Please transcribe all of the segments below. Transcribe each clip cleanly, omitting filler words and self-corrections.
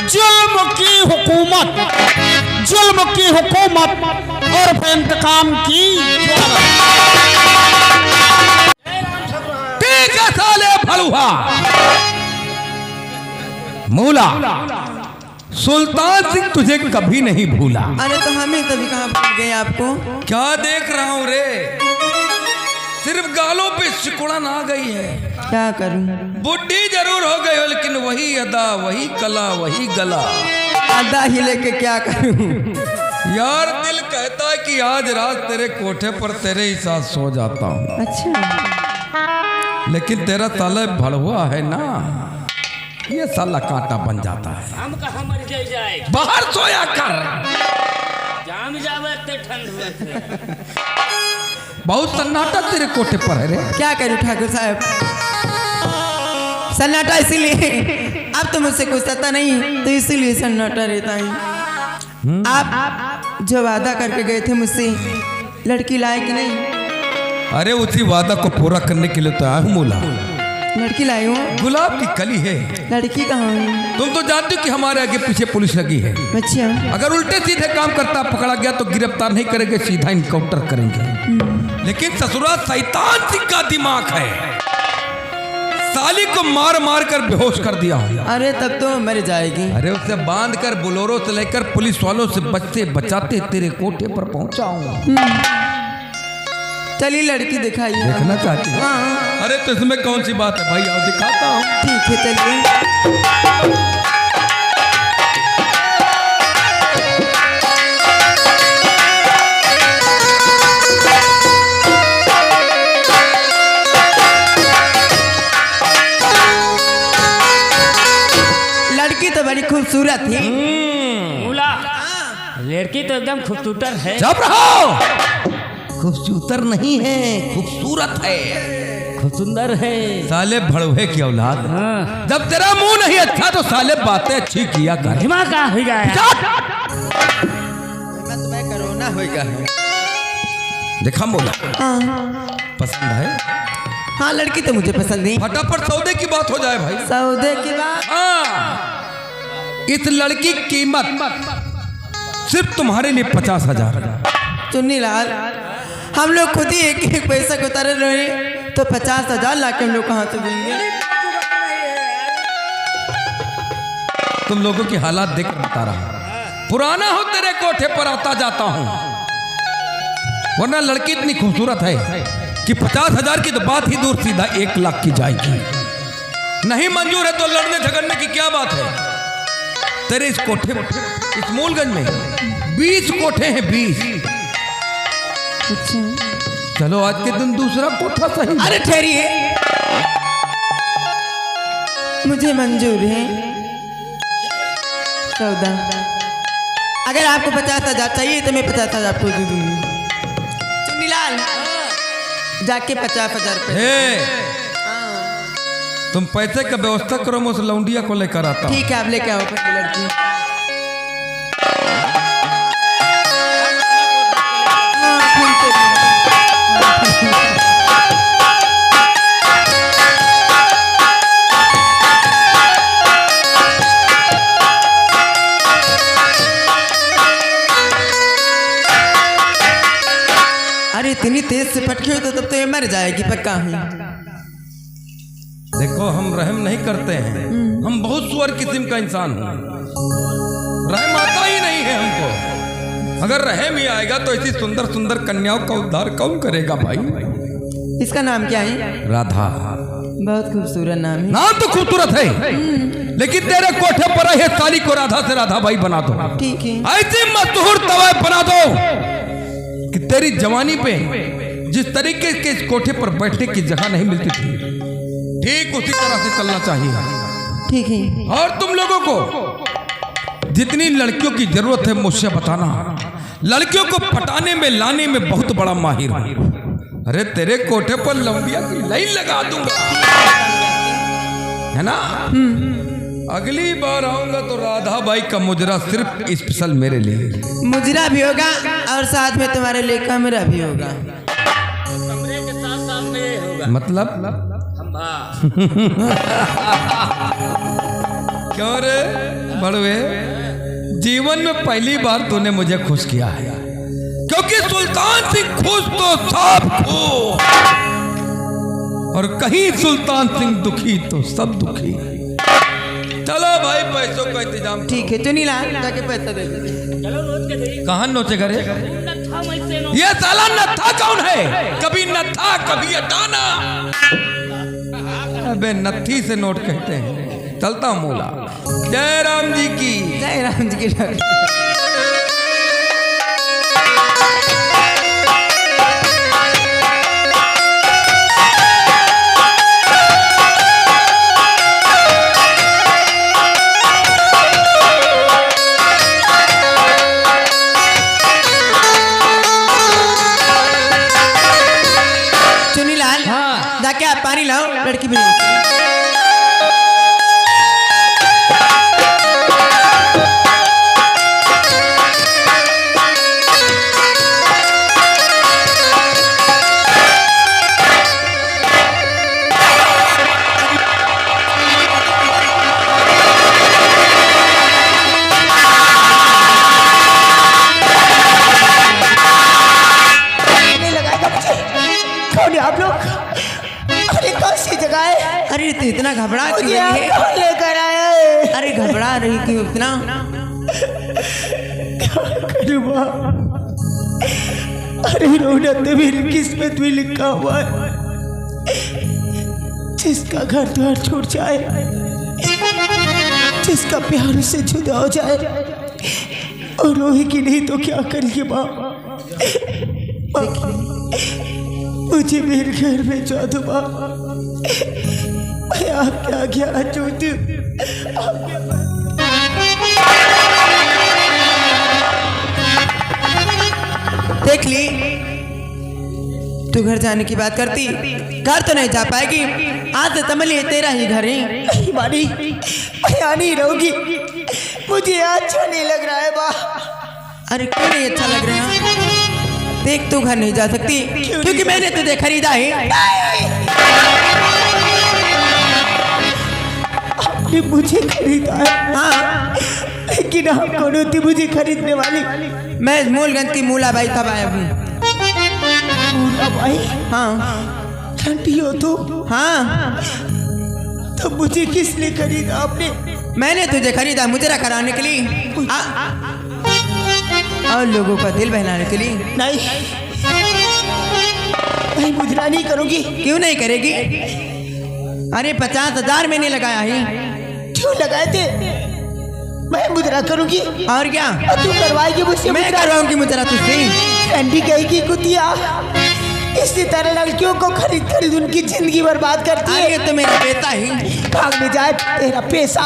जुल्म की हुकूमत और इंतकाम की ठीक है साले भड़ुआ मूला, सुल्तान सिंह तुझे कभी नहीं भूला। अरे तो हमें तभी कहाँ भूल गए आपको। क्या देख रहा हूँ रे, सिर्फ गालों पे सिकुड़न आ गई है। क्या करूं, बुढ़ी जरूर हो गई हो, लेकिन वही अदा, वही कला, वही गला। अदा ही लेके क्या करूं। यार दिल कहता है कि आज रात तेरे कोठे पर तेरे ही साथ सो जाता हूँ। अच्छा, लेकिन तेरा साला भड़ुआ है ना, ये साला कांटा बन जाता है। हम कहाँ मर जाए, बाहर सोया कर, जाम जावे इतने ठंड हुए। बहुत सन्नाटा तेरे कोठे पर है रे। क्या करूं ठाकुर साहब, सन्नाटा इसीलिए, अब तो मुझसे कुछ आता नहीं तो इसीलिए सन्नाटा रहता है। आप जो वादा करके गए थे मुझसे, लड़की लाए कि नहीं। अरे उसी वादा को पूरा करने के लिए तो आया हूँ मूला। लड़की लाई हूँ, गुलाब की कली है। लड़की कहाँ है। तुम तो जानते हो कि हमारे आगे पीछे पुलिस लगी है। अच्छा, अगर उल्टे सीधे काम करता पकड़ा गया तो गिरफ्तार नहीं करेंगे, सीधा इनकाउंटर करेंगे। लेकिन ससुराल शैतान सिंह का दिमाग है, साली को मार मार कर बेहोश कर दिया हूँ। अरे तब तो मर जाएगी। अरे उसे बांध कर बोलोरो से लेकर पुलिस वालों से बचते बचाते तेरे कोठे पर पहुंचा हूँ। चलिए लड़की दिखाइए। देखना चाहती है? हाँ, अरे तो इसमें कौन सी बात है भाई, आओ दिखाता हूँ। ठीक है चलिए। लड़की तो बड़ी खूबसूरत थी। मूला, लड़की तो एकदम खूबसूरत है। चुप रहो, खूबसूरत नहीं है, खूबसूरत है, खूब सुंदर है। साले भड़ुए की औलाद। हाँ। जब तेरा मुंह नहीं अच्छा तो साले बातें अच्छी किया कर। दिमाग का हो गया। मैं तुम्हें कोरोना होगा। देखा बोला, हाँ पसंद है? हाँ, लड़की तो मुझे पसंद है। फटाफट सौदे की बात हो जाए भाई। सौदे की बात। हाँ, इस लड़की की कीमत सिर्फ तुम्हारे लिए 50,000। चुन्नी लाल, हम लोग खुद ही एक एक पैसा को उतारे रहे तो 50,000 लाके हम लोग कहाँ से देंगे। तुम लोगों की हालात देख कर बता रहा हूं, पुराना हो तेरे कोठे पर आता जाता हूं, वरना लड़की इतनी खूबसूरत है कि 50,000 की तो बात ही दूर, सीधा 1 लाख की जाएगी। नहीं मंजूर है तो लड़ने झगड़ने की क्या बात है। तेरे इस कोठे, इस मूलगंज में 20 कोठे हैं, 20। अच्छा, चलो आज के दिन दूसरा कोठा सही। अरे ठहरिए, मुझे मंजूर है सौदा। अगर आपको 50,000 चाहिए तो मैं 50,000 आपको दे दूंगी। चुन्नी लाल, जाके 50,000 रुपये। हे, तुम पैसे का व्यवस्था करो, मैं उस लौंडिया को लेकर आता हूं। ठीक है, आप लेके आओ अपनी लड़की। अरे इतनी तेज से फटके हो तो तब तो ये मर जाएगी पक्का है। देखो हम रहम नहीं करते हैं, हम बहुत सुअर किस्म का इंसान हैं, रहम आता ही नहीं है हमको। अगर रहम ही आएगा तो ऐसी सुंदर सुंदर कन्याओं का उद्धार कौन करेगा भाई। इसका नाम क्या है। राधा। बहुत खूबसूरत नाम है। नाम तो खूबसूरत है, लेकिन तेरे कोठे पर आई है साली को राधा से राधा बाई बना दो। ठीक है, ऐसी मशहूर तवायफ बना दो कि तेरी जवानी पे जिस तरीके के इस कोठे पर बैठने की जगह नहीं मिलती थी, ठीक उसी तरह से चलना चाहिए। ठीक है। और तुम लोगों को जितनी लड़कियों की जरूरत है मुझसे बताना, लड़कियों को पटाने में लाने में बहुत बड़ा माहिर हूं। अरे तेरे कोठे पर लंबिया की लाइन लगा दूंगा, है ना। अगली बार आऊंगा तो राधा बाई का मुजरा सिर्फ स्पेशल मेरे लिए। मुजरा भी होगा और साथ में तुम्हारे लिए कमरा भी होगा। कमरे के साथ साथ में ये होगा। मतलब खंभा। क्यों रे, बड़वे जीवन में पहली बार तूने मुझे खुश किया है, क्योंकि सुल्तान सिंह खुश तो सब खुश, और कहीं सुल्तान सिंह दुखी तो सब दुखी। चलो भाई पैसों का इंतजाम। ठीक है चुनीलाल जाके पैसा दे दे। कहाँ नोचे करे? ये साला नत्था कौन है? कभी नत्था कभी अटाना। अबे नत्थी से नोट कहते हैं। चलता हूँ मोला। जय राम जी की। जय राम जी की। जाके आप पानी लाओ, लड़की भी आप लोग। अरे कौन सी जगह है? अरे तो इतना घबरा क्यों रही है? कौन लेकर आया है? अरे घबरा रही क्यों इतना? अरे रोना मेरी किस्मत में लिखा हुआ है, जिसका घर द्वार छूट जाए, जिसका प्यार से जुदा हो जाए, और रोएगी नहीं तो क्या करिए माँ? मुझे मेरे घर में जाओ तो माँ, मैं आपके आगे आ चुकी हूँ। देख ली तू घर जाने की बात करती, घर तो नहीं जा पाएगी। आज तो समझ लिए तेरा ही घर है। मानी मैं यहाँ नहीं रहूंगी, मुझे अच्छा नहीं लग रहा है माँ। अरे क्यों नहीं अच्छा लग रहा है? देख तू घर नहीं जा सकती क्योंकि मैंने तुझे खरीदा है। आपने मुझे खरीदा है? हाँ, लेकिन आप कौन होती मुझे खरीदने वाली? मैं मूलगंज की मूला बाई तब आया हूँ। मूला बाई? हाँ। घंटी हो तो? हाँ। तो मुझे किस लिए खरीदा आपने? मैंने तुझे खरीदा मुजरा कराने के लिए और लोगों का दिल बहलाने के लिए। नहीं, मैं मुजरा नहीं करूंगी। क्यों नहीं करेगी? अरे 50,000 मैंने लगाया है। क्यों लगाए थे? मैं मुजरा करूंगी। और क्या? और तू करवाएगी मुझसे? मैं करवाऊंगी मुजरा तुझसे। ठंडी कहेगी कुतिया, इसी तरह लड़कियों को खरीद खरीद उनकी जिंदगी बर्बाद करती है। ये तो मेरा पैसा है, भाग में जाए तेरा पैसा।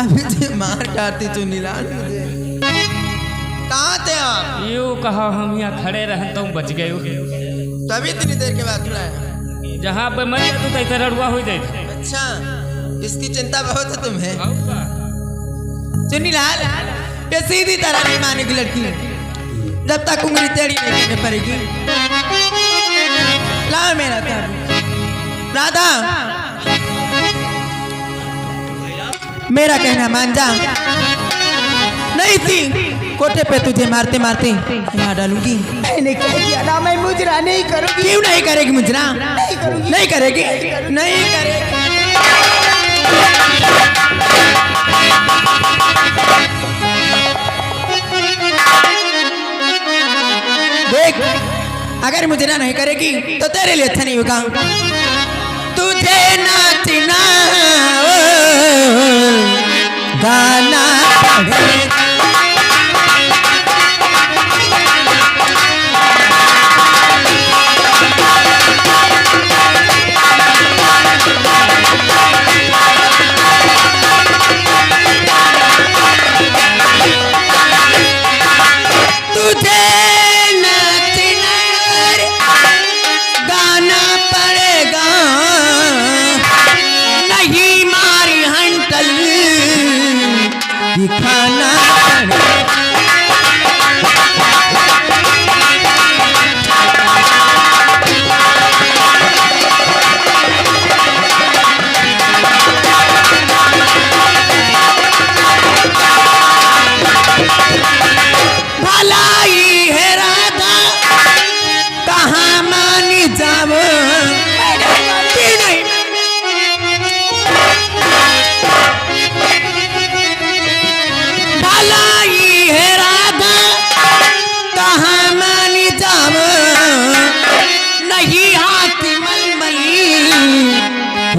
अभी मार डालती चुनीलाल मुझे। कहाँ थे आप? यूँ कहा हम यहाँ खड़े रहे तो बच गए। तभी इतनी देर के बाद खड़ा है। जहाँ पे मर जाते तो इतना रड़ुआ हो जाए। अच्छा, इसकी चिंता बहुत है तुम्हें। चुनीलाल ये सीधी तरह नहीं मानेगी लड़की, जब तक उंगली टेढ़ी नहीं करनी पड़ेगी। लाओ मेरा राधा, मेरा कहना मान जा। नहीं थी कोटे पे तुझे मारते मारते यहाँ डालूंगी। मैंने कह दिया ना मैं मुजरा नहीं करूंगी। क्यों नहीं करेगी मुजरा? नहीं करूंगी। नहीं करेगी? नहीं करेगी। देख अगर मुजरा नहीं करेगी तो तेरे लिए अच्छा नहीं होगा। तुझे नाचना गाना पड़ेगा।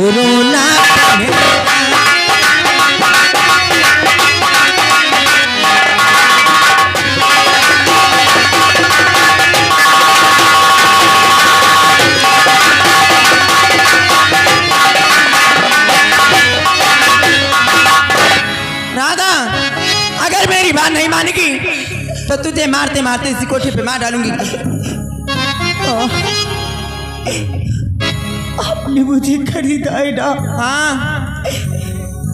रोना पड़ेगा। राधा, अगर मेरी बात नहीं मानेगी तो तुझे मारते मारते इसी कोठे पे मार डालूंगी। आपने मुझे खरीदा है ना? हाँ,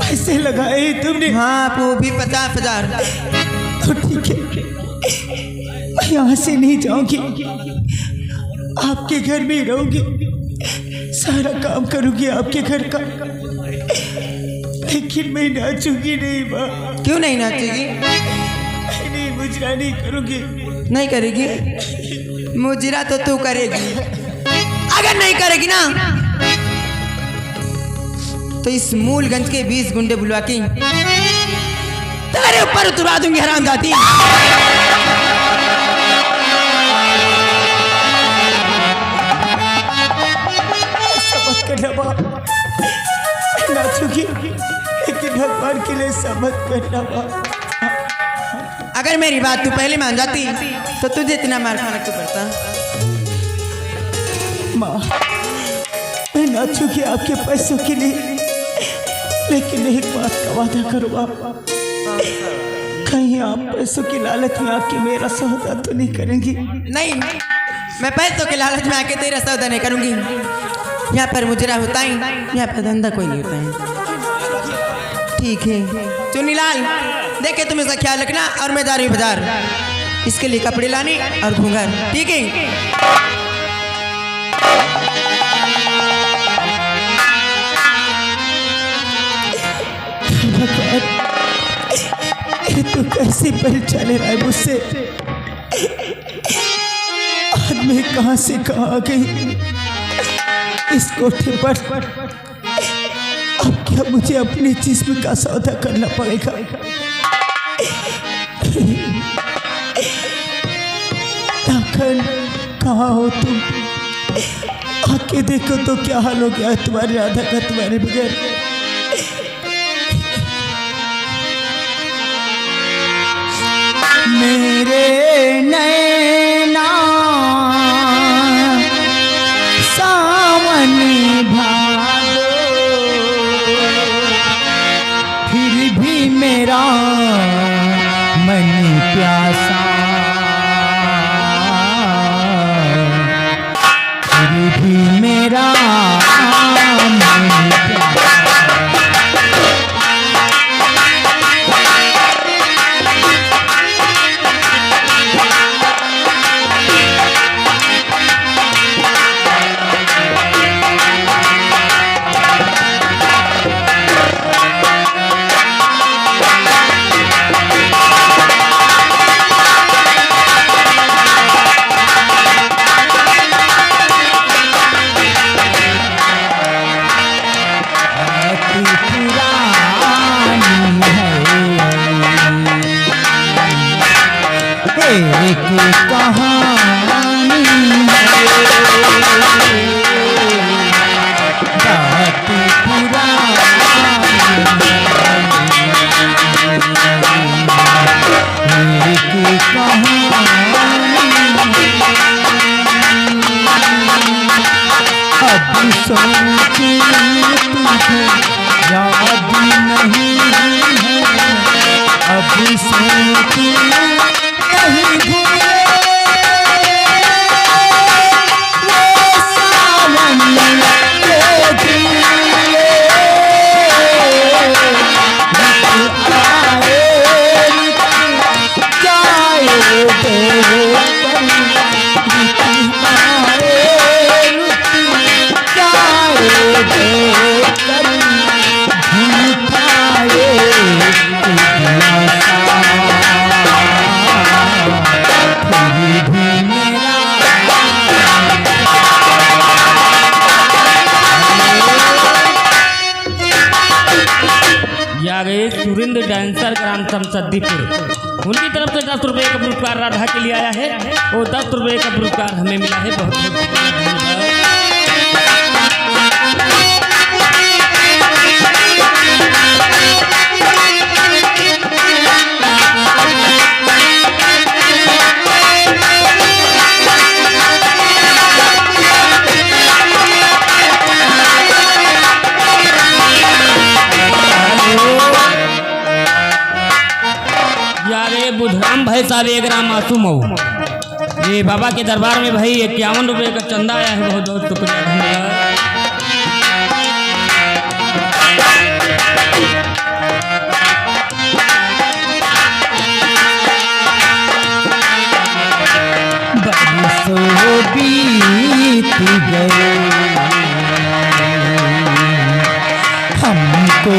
पैसे लगाए तुमने? हाँ, वो भी 50,000। तो ठीक है, मैं यहाँ से नहीं जाऊंगी, आपके घर में ही रहूंगी, सारा काम करूंगी आपके घर का, लेकिन मैं नाचूंगी नहीं माँ। क्यों नहीं नाचेगी? नहीं, मुजरा नहीं करूंगी। नहीं करेगी? मुजरा तो तू करेगी। अगर नहीं करेगी ना तो इस मूलगंज के 20 गुंडे बुलवा के तेरे ऊपर उतरवा दूंगी हरामजादी। ऐसा मत करना माँ, नाचूंगी लेकिन भगवान के लिए ऐसा मत करना माँ। अगर मेरी बात तू पहले मान जाती तो तुझे इतना मार खाना क्यों पड़ता? माँ, मैं नाचूंगी आपके पैसों के लिए, लेकिन एक बात का वादा करो आप, कहीं आप पैसों की लालच में आके मेरा सौदा तो नहीं करेंगी? नहीं, मैं पैसों के लालच में आके तेरा सौदा नहीं करूंगी। यहाँ पर मुजरा होता है, यहाँ पर धंधा कोई नहीं होता है। ठीक है चुन्नीलाल, देखे तुम इसका ख्याल रखना, और मैं जा रही हूँ बाजार, इसके लिए कपड़े लाने और घूंघर। ठीक है? ये तो कैसे पल चले रहा है मुझसे, आज मैं कहाँ से कहाँ आ गई इस कोठे पर। अब क्या मुझे अपने जिस्म का सौदा करना पड़ेगा? लाखन, कहाँ हो तुम? आके देखो तो क्या हाल हो गया तुम्हारी राधा का तुम्हारे बगैर। मेरे नैना सावन भादो, फिर भी मेरा मन प्यासा, फिर भी मेरा मन प्यासा। एक कहानी बात पुरानी, एक कहानी अब सोचूं तुझे याद नहीं है, अब सोचूं नहीं भूले वो सावन के झूले, रुत आए जाए तेरे कल, रुत आए जाए तेरे कल, झूठ आए या गए सुरेंद्र डांसर ग्राम समसदीपुर, उनकी तरफ से 10 रुपये का पुरस्कार राधा के लिए आया है, और 10 रुपये का पुरस्कार हमें मिला है। बहुत बहुत धन्यवाद। भाई साहब 1 ग्राम मासूम हो। ये बाबा के दरबार में भाई 51 रुपये का चंदा आया है। बहुत बहुत शुक्रिया, धन्यवाद। बरसों बीत गए हमको